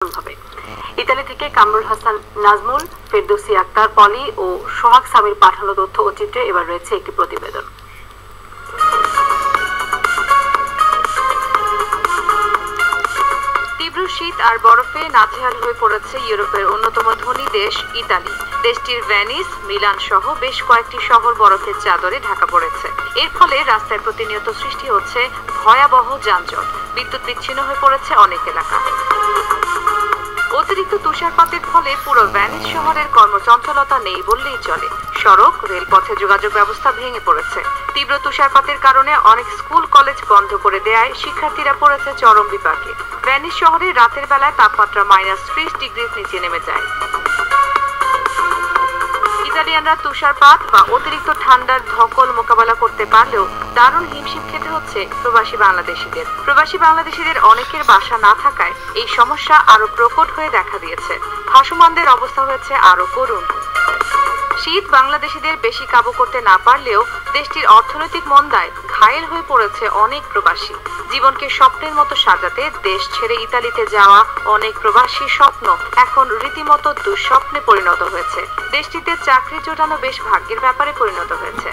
হবে। ইতালি থেকে কামরুল হাসান নাজমুল, ফেরদৌসী আক্তার পলি ও সোহাগ সামির পাঠানো তথ্য ও চিত্রে এবার রয়েছে একটি প্রতিবেদন। তীব্র শীত আর বরফে নাজেহাল হয়ে পড়েছে ইউরোপের অন্যতম ধনী দেশ ইতালি। দেশটির ভেনিস, মিলান সহ বেশ কয়েকটি শহর বরফের চাদরে ঢাকা পড়েছে। এর ফলে রাস্তায় প্রতিনিয়ত সৃষ্টি হচ্ছে ভয়াবহ যানজট, বিদ্যুৎ বিচ্ছিন্ন হয়ে পড়েছে অনেক এলাকা। অতিরিক্ত তুষারপাতের ফলে পুরো ভেনিস শহরের কর্মচঞ্চলতা নেই বললেই চলে। সড়ক, রেলপথে যোগাযোগ ব্যবস্থা ভেঙে পড়েছে। তীব্র তুষারপাতের কারণে অনেক স্কুল কলেজ বন্ধ করে দেয়ায় শিক্ষার্থীরা পড়েছে চরম বিপাকে। ভেনিস শহরে রাতের বেলায় তাপমাত্রা -30 ডিগ্রির নিচে নেমে যায়। ইতালিয়ানরা তুষারপাত বা অতিরিক্ত ঠান্ডার ধকল মোকাবেলা করতে পারলেও দারুণ হিমশিম খেতে হচ্ছে প্রবাসী বাংলাদেশিদের অনেকের বাসা না থাকায় এই সমস্যা আরো প্রকট হয়ে দেখা দিয়েছে। ভাসমানদের অবস্থা হয়েছে আরো করুণ। শীত বাংলাদেশিদের বেশি কাবু করতে না পারলেও দেশটির অর্থনৈতিক মন্দায় ঘায়েল হয়ে পড়েছে অনেক প্রবাসী। জীবনকে স্বপ্নের মতো সাজাতে দেশ ছেড়ে ইতালিতে যাওয়া অনেক প্রবাসীর স্বপ্ন এখন রীতিমতো দুঃস্বপ্নে পরিণত হয়েছে। দেশটিতে চাকরি জোটানো বেশ ভাগ্যের ব্যাপারে পরিণত হয়েছে।